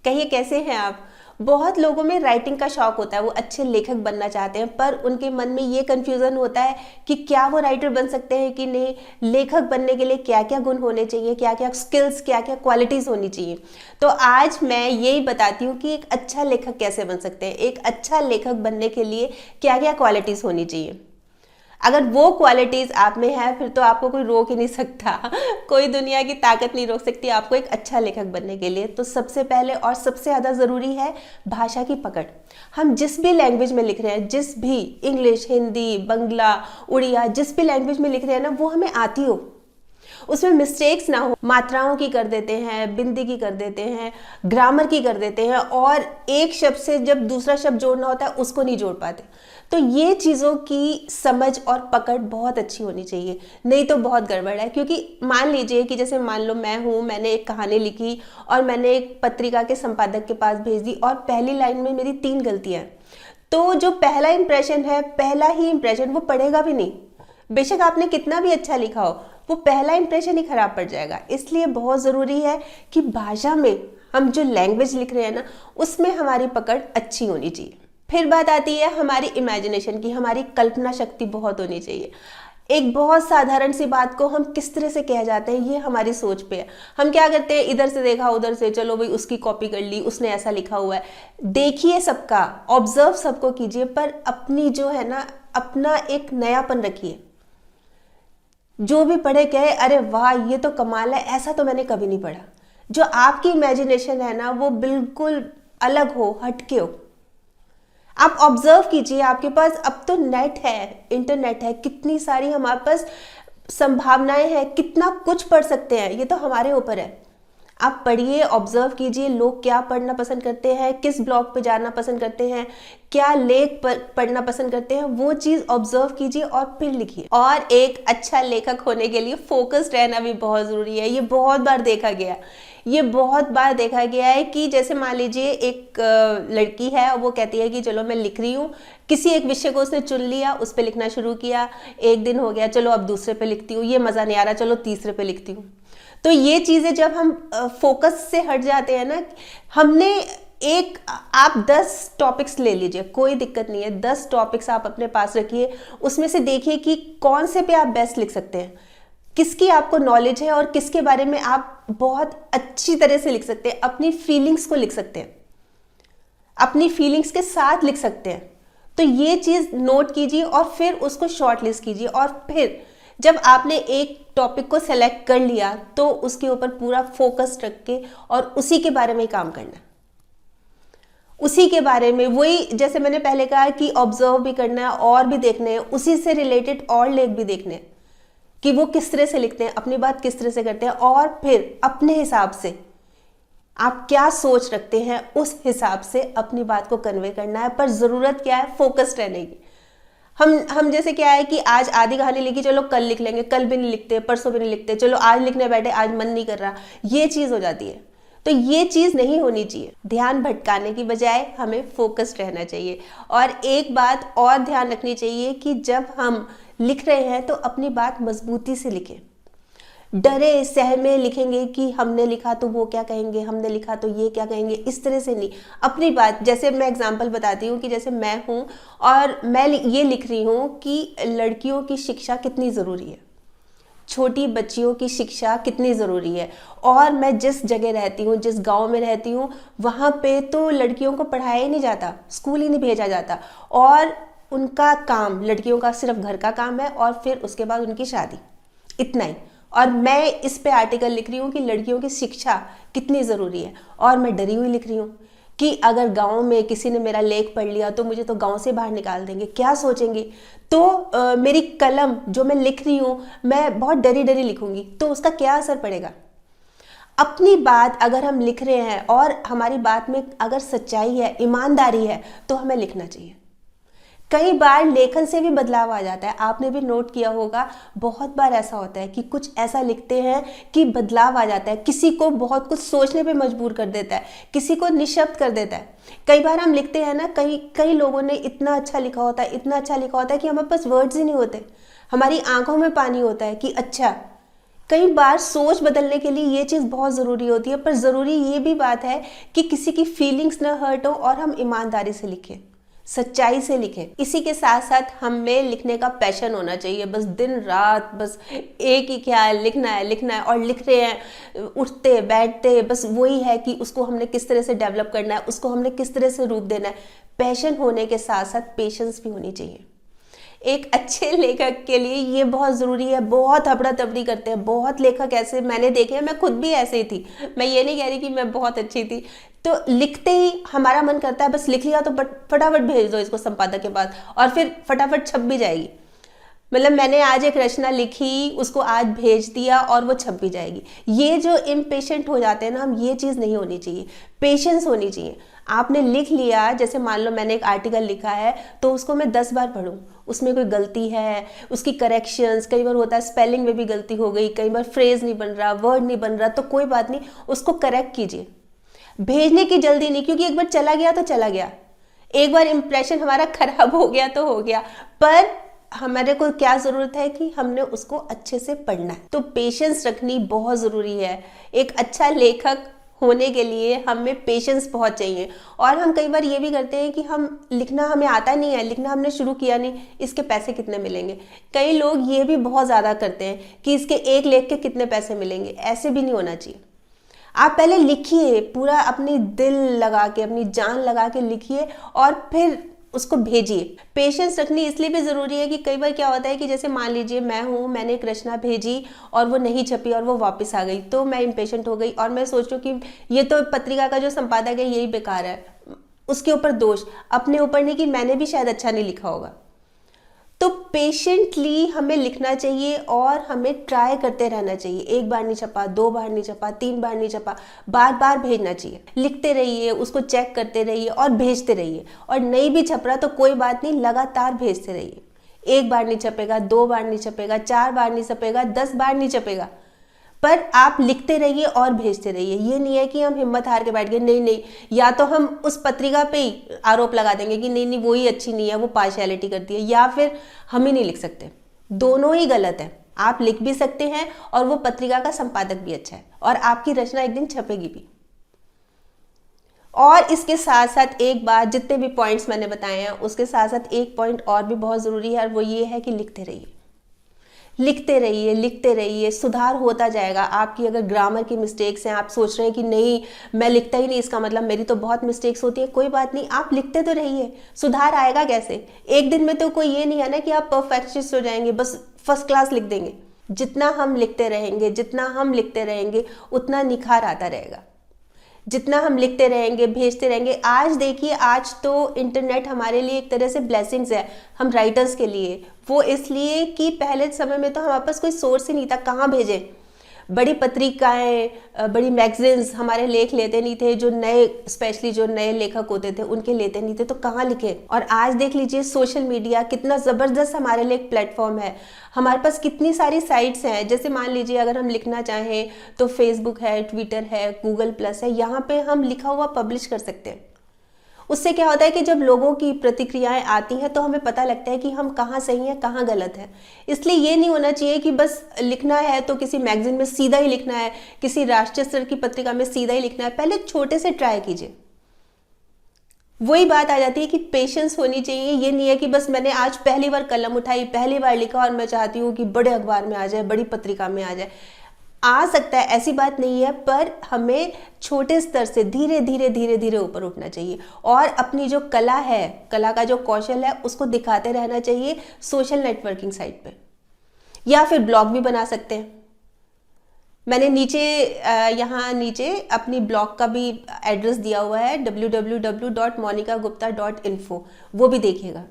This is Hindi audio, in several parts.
कहिए कैसे हैं आप। बहुत लोगों में राइटिंग का शौक होता है, वो अच्छे लेखक बनना चाहते हैं, पर उनके मन में ये कंफ्यूजन होता है कि क्या वो राइटर बन सकते हैं कि नहीं, लेखक बनने के लिए क्या क्या गुण होने चाहिए, क्या क्या स्किल्स, क्या क्या क्वालिटीज़ होनी चाहिए। तो आज मैं यही बताती हूँ कि एक अच्छा लेखक कैसे बन सकते हैं, एक अच्छा लेखक बनने के लिए क्या क्या क्वालिटीज़ होनी चाहिए। अगर वो क्वालिटीज़ आप में है फिर तो आपको कोई रोक ही नहीं सकता कोई दुनिया की ताकत नहीं रोक सकती आपको एक अच्छा लेखक बनने के लिए। तो सबसे पहले और सबसे ज़्यादा ज़रूरी है भाषा की पकड़। हम जिस भी लैंग्वेज में लिख रहे हैं, जिस भी इंग्लिश, हिंदी, बंगला, उड़िया, जिस भी लैंग्वेज में लिख रहे हैं ना, वो हमें आती हो, उसमें मिस्टेक्स ना हो। मात्राओं की कर देते हैं, बिंदी की कर देते हैं, ग्रामर की कर देते हैं, और एक शब्द से जब दूसरा शब्द जोड़ना होता है उसको नहीं जोड़ पाते। तो ये चीज़ों की समझ और पकड़ बहुत अच्छी होनी चाहिए, नहीं तो बहुत गड़बड़ है। क्योंकि मान लीजिए कि जैसे मान लो मैं हूँ, मैंने एक कहानी लिखी और मैंने एक पत्रिका के संपादक के पास भेज दी और पहली लाइन में मेरी 3 गलतियाँ हैं, तो जो पहला इंप्रेशन है, पहला ही इंप्रेशन वो पढ़ेगा भी नहीं। बेशक आपने कितना भी अच्छा लिखा हो, वो पहला इंप्रेशन ही खराब पड़ जाएगा। इसलिए बहुत ज़रूरी है कि भाषा में, हम जो लैंग्वेज लिख रहे हैं ना, उसमें हमारी पकड़ अच्छी होनी चाहिए। फिर बात आती है हमारी इमेजिनेशन की, हमारी कल्पना शक्ति बहुत होनी चाहिए। एक बहुत साधारण सी बात को हम किस तरह से कह जाते हैं, ये हमारी सोच पे है। हम क्या करते हैं, इधर से देखा उधर से, चलो भाई उसकी कॉपी कर ली, उसने ऐसा लिखा हुआ है। देखिए सबका, ऑब्जर्व सबको कीजिए, पर अपनी जो है ना, अपना एक नयापन रखिए। जो भी पढ़े कहे अरे वाह ये तो कमाल है, ऐसा तो मैंने कभी नहीं पढ़ा। जो आपकी इमेजिनेशन है ना, वो बिल्कुल अलग हो, हटके हो। आप ऑब्जर्व कीजिए, आपके पास अब तो नेट है, इंटरनेट है, कितनी सारी हमारे पास संभावनाएं हैं, कितना कुछ पढ़ सकते हैं, ये तो हमारे ऊपर है। आप पढ़िए, ऑब्जर्व कीजिए लोग क्या पढ़ना पसंद करते हैं, किस ब्लॉग पे जाना पसंद करते हैं, क्या लेख पढ़ना पसंद करते हैं, वो चीज़ ऑब्जर्व कीजिए और फिर लिखिए। और एक अच्छा लेखक होने के लिए फोकस्ड रहना भी बहुत ज़रूरी है। ये बहुत बार देखा गया है कि जैसे मान लीजिए एक लड़की है, वो कहती है कि चलो मैं लिख रही हूँ, किसी एक विषय को उसने चुन लिया, उस पर लिखना शुरू किया, एक दिन हो गया, चलो अब दूसरे पे लिखती हूँ, ये मज़ा नहीं आ रहा, चलो तीसरे पे लिखती हूँ। तो ये चीज़ें जब हम फोकस से हट जाते हैं ना, हमने एक, आप 10 टॉपिक्स ले लीजिए, कोई दिक्कत नहीं है, 10 टॉपिक्स आप अपने पास रखिए, उसमें से देखिए कि कौन से पे आप बेस्ट लिख सकते हैं, किसकी आपको नॉलेज है और किसके बारे में आप बहुत अच्छी तरह से लिख सकते हैं, अपनी फीलिंग्स को लिख सकते हैं, अपनी फीलिंग्स के साथ लिख सकते हैं। तो ये चीज़ नोट कीजिए और फिर उसको शॉर्ट लिस्ट कीजिए, और फिर जब आपने एक टॉपिक को सेलेक्ट कर लिया तो उसके ऊपर पूरा फोकस रख के और उसी के बारे में काम करना, उसी के बारे में, वही जैसे मैंने पहले कहा कि ऑब्जर्व भी करना है और भी देखने हैं, उसी से रिलेटेड और लेख भी देखने हैं कि वो किस तरह से लिखते हैं, अपनी बात किस तरह से करते हैं, और फिर अपने हिसाब से आप क्या सोच रखते हैं उस हिसाब से अपनी बात को कन्वे करना है। पर ज़रूरत क्या है, फोकस्ड रहने की। हम जैसे क्या है कि आज आधी कहानी लिखी, चलो कल लिख लेंगे, कल भी नहीं लिखते, परसों भी नहीं लिखते, चलो आज लिखने बैठे, आज मन नहीं कर रहा, ये चीज़ हो जाती है। तो ये चीज़ नहीं होनी चाहिए। ध्यान भटकाने की बजाय हमें फोकस्ड रहना चाहिए। और एक बात और ध्यान रखनी चाहिए कि जब हम लिख रहे हैं तो अपनी बात मजबूती से लिखें। डरे सहमे लिखेंगे कि हमने लिखा तो वो क्या कहेंगे, हमने लिखा तो ये क्या कहेंगे, इस तरह से नहीं। अपनी बात, जैसे मैं एग्जांपल बताती हूँ कि जैसे मैं हूँ और मैं ये लिख रही हूँ कि लड़कियों की शिक्षा कितनी ज़रूरी है, छोटी बच्चियों की शिक्षा कितनी ज़रूरी है। और मैं जिस जगह रहती हूँ, जिस गांव में रहती हूँ, वहाँ पे तो लड़कियों को पढ़ाया ही नहीं जाता, स्कूल ही नहीं भेजा जाता, और उनका काम, लड़कियों का सिर्फ घर का काम है और फिर उसके बाद उनकी शादी, इतना ही। और मैं इस पे आर्टिकल लिख रही हूँ कि लड़कियों की शिक्षा कितनी ज़रूरी है, और मैं डरी हुई लिख रही हूँ कि अगर गांव में किसी ने मेरा लेख पढ़ लिया तो मुझे तो गांव से बाहर निकाल देंगे, क्या सोचेंगे। तो मेरी कलम, जो मैं लिख रही हूँ, मैं बहुत डरी डरी लिखूंगी, तो उसका क्या असर पड़ेगा। अपनी बात अगर हम लिख रहे हैं और हमारी बात में अगर सच्चाई है, ईमानदारी है, तो हमें लिखना चाहिए। कई बार लेखन से भी बदलाव आ जाता है, आपने भी नोट किया होगा, बहुत बार ऐसा होता है कि कुछ ऐसा लिखते हैं कि बदलाव आ जाता है, किसी को बहुत कुछ सोचने पे मजबूर कर देता है, किसी को निशब्द कर देता है। कई बार हम लिखते हैं ना, कई लोगों ने इतना अच्छा लिखा होता है, इतना अच्छा लिखा होता है कि हमारे पास वर्ड्स ही नहीं होते, हमारी आंखों में पानी होता है कि अच्छा कई बार सोच बदलने के लिए ये चीज़ बहुत ज़रूरी होती है, पर ज़रूरी ये भी बात है कि किसी की फीलिंग्स ना हर्ट हो और हम ईमानदारी से लिखें, सच्चाई से लिखें। इसी के साथ साथ हमें लिखने का पैशन होना चाहिए। बस दिन रात बस एक ही ख्याल, लिखना है और लिख रहे हैं, उठते बैठते बस वही है कि उसको हमने किस तरह से डेवलप करना है, उसको हमने किस तरह से रूप देना है। पैशन होने के साथ साथ पेशेंस भी होनी चाहिए। एक अच्छे लेखक के लिए ये बहुत ज़रूरी है। बहुत हबड़ा तबड़ी करते हैं, बहुत लेखक ऐसे मैंने देखे हैं, मैं खुद भी ऐसे ही थी। मैं ये नहीं कह रही कि मैं बहुत अच्छी थी। तो लिखते ही हमारा मन करता है बस लिख लिया तो फटाफट भेज दो इसको संपादक के पास, और फिर फटाफट छप भी जाएगी। मतलब मैंने आज एक रचना लिखी, उसको आज भेज दिया और वो छप भी जाएगी। ये जो इम्पेशेंट हो जाते हैं ना हम, ये चीज़ नहीं होनी चाहिए। पेशेंस होनी चाहिए। आपने लिख लिया, जैसे मान लो मैंने एक आर्टिकल लिखा है तो उसको मैं 10 बार पढूं, उसमें कोई गलती है, उसकी करेक्शंस, कई बार होता है स्पेलिंग में भी गलती हो गई, कई बार फ्रेज नहीं बन रहा, वर्ड नहीं बन रहा, तो कोई बात नहीं, उसको करेक्ट कीजिए। भेजने की जल्दी नहीं, क्योंकि एक बार चला गया तो चला गया। एक बार इंप्रेशन हमारा खराब हो गया तो हो गया, पर हमारे को क्या ज़रूरत है कि हमने उसको अच्छे से पढ़ना है। तो पेशेंस रखनी बहुत ज़रूरी है। एक अच्छा लेखक होने के लिए हमें पेशेंस बहुत चाहिए। और हम कई बार ये भी करते हैं कि हम लिखना हमें आता नहीं है, लिखना हमने शुरू किया नहीं, इसके पैसे कितने मिलेंगे। कई लोग ये भी बहुत ज़्यादा करते हैं कि इसके एक लेख के कितने पैसे मिलेंगे। ऐसे भी नहीं होना चाहिए। आप पहले लिखिए, पूरा अपनी दिल लगा के, अपनी जान लगा के लिखिए और फिर उसको भेजिए। पेशेंस रखनी इसलिए भी ज़रूरी है कि कई बार क्या होता है कि जैसे मान लीजिए मैं हूँ, मैंने एक रचना भेजी और वो नहीं छपी और वो वापस आ गई, तो मैं इम्पेशेंट हो गई और मैं सोच रही हूँ कि ये तो पत्रिका का जो संपादक है यही बेकार है, उसके ऊपर दोष अपने ऊपर नहीं कि मैंने भी शायद अच्छा नहीं लिखा होगा। तो पेशेंटली हमें लिखना चाहिए और हमें ट्राई करते रहना चाहिए। एक बार नहीं छपा, 2 बार नहीं छपा, 3 बार नहीं छपा, बार बार भेजना चाहिए। लिखते रहिए, उसको चेक करते रहिए और भेजते रहिए। और नहीं भी छप रहा तो कोई बात नहीं, लगातार भेजते रहिए। 1 बार नहीं छपेगा, 2 बार नहीं छपेगा, 4 बार नहीं छपेगा, 10 बार नहीं छपेगा, पर आप लिखते रहिए और भेजते रहिए। ये नहीं है कि हम हिम्मत हार के बैठ गए, नहीं नहीं, या तो हम उस पत्रिका पे ही आरोप लगा देंगे कि नहीं नहीं वो ही अच्छी नहीं है, वो पार्शियलिटी करती है, या फिर हम ही नहीं लिख सकते। दोनों ही गलत है। आप लिख भी सकते हैं और वो पत्रिका का संपादक भी अच्छा है और आपकी रचना एक दिन छपेगी भी। और इसके साथ साथ एक बात, जितने भी पॉइंट्स मैंने बताए हैं उसके साथ साथ एक पॉइंट और भी बहुत ज़रूरी है, और वो ये है कि लिखते रहिए। लिखते रहिए, लिखते रहिए, सुधार होता जाएगा। आपकी अगर ग्रामर की मिस्टेक्स हैं, आप सोच रहे हैं कि नहीं मैं लिखता ही नहीं, इसका मतलब मेरी तो बहुत मिस्टेक्स होती है, कोई बात नहीं, आप लिखते तो रहिए। सुधार आएगा कैसे? एक दिन में तो कोई ये नहीं है ना कि आप परफेक्शनिस्ट हो जाएंगे, बस फर्स्ट क्लास लिख देंगे। जितना हम लिखते रहेंगे, जितना हम लिखते रहेंगे, उतना निखार आता रहेगा। जितना हम लिखते रहेंगे, भेजते रहेंगे। आज देखिए, आज तो इंटरनेट हमारे लिए एक तरह से ब्लेसिंग्स है, हम राइटर्स के लिए। वो इसलिए कि पहले समय में तो हमारे पास कोई सोर्स ही नहीं था, कहाँ भेजें। बड़ी पत्रिकाएं, बड़ी मैगजीन्स हमारे लेख लेते नहीं थे, जो नए, स्पेशली जो नए लेखक होते थे उनके लेते नहीं थे, तो कहाँ लिखे। और आज देख लीजिए सोशल मीडिया कितना ज़बरदस्त हमारे लिए एक प्लेटफॉर्म है। हमारे पास कितनी सारी साइट्स हैं, जैसे मान लीजिए अगर हम लिखना चाहें तो फेसबुक है, ट्विटर है, गूगल प्लस है, यहाँ पे हम लिखा हुआ पब्लिश कर सकते हैं। उससे क्या होता है कि जब लोगों की प्रतिक्रियाएं आती हैं तो हमें पता लगता है कि हम कहाँ सही हैं, कहाँ गलत है। इसलिए ये नहीं होना चाहिए कि बस लिखना है तो किसी मैगजीन में सीधा ही लिखना है, किसी राष्ट्रीय स्तर की पत्रिका में सीधा ही लिखना है। पहले छोटे से ट्राई कीजिए। वही बात आ जाती है कि पेशेंस होनी चाहिए। ये नहीं है कि बस मैंने आज पहली बार कलम उठाई, पहली बार लिखा और मैं चाहती हूँ कि बड़े अखबार में आ जाए, बड़ी पत्रिका में आ जाए। आ सकता है, ऐसी बात नहीं है, पर हमें छोटे स्तर से धीरे धीरे धीरे धीरे ऊपर उठना चाहिए और अपनी जो कला है, कला का जो कौशल है, उसको दिखाते रहना चाहिए सोशल नेटवर्किंग साइट पे, या फिर ब्लॉग भी बना सकते हैं। मैंने नीचे यहाँ नीचे अपनी ब्लॉग का भी एड्रेस दिया हुआ है, www.monicagupta.info, वो भी देखिएगा।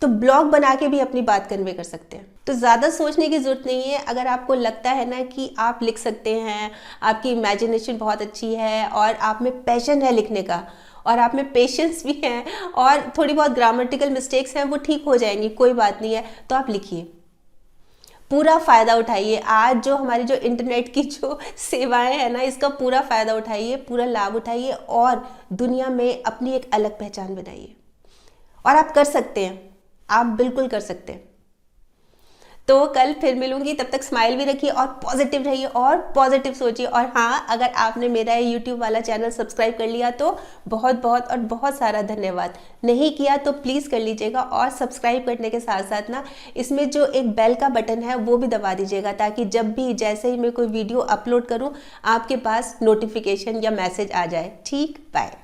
तो ब्लॉग बना के भी अपनी बात कन्वे कर सकते हैं। तो ज़्यादा सोचने की ज़रूरत नहीं है। अगर आपको लगता है ना कि आप लिख सकते हैं, आपकी इमेजिनेशन बहुत अच्छी है और आप में पैशन है लिखने का, और आप में पेशेंस भी है, और थोड़ी बहुत ग्रामेटिकल मिस्टेक्स हैं वो ठीक हो जाएंगी, कोई बात नहीं है, तो आप लिखिए, पूरा फ़ायदा उठाइए। आज जो हमारी जो इंटरनेट की जो सेवाएं हैं ना, इसका पूरा फ़ायदा उठाइए, पूरा लाभ उठाइए और दुनिया में अपनी एक अलग पहचान बनाइए। और आप कर सकते हैं, आप बिल्कुल कर सकते हैं। तो कल फिर मिलूंगी, तब तक स्माइल भी रखिए और पॉजिटिव रहिए और पॉजिटिव सोचिए। और हाँ, अगर आपने मेरा यूट्यूब वाला चैनल सब्सक्राइब कर लिया तो बहुत बहुत और बहुत सारा धन्यवाद। नहीं किया तो प्लीज़ कर लीजिएगा, और सब्सक्राइब करने के साथ साथ ना इसमें जो एक बेल का बटन है वो भी दबा दीजिएगा, ताकि जब भी जैसे ही मैं कोई वीडियो अपलोड करूँ आपके पास नोटिफिकेशन या मैसेज आ जाए। ठीक, बाय।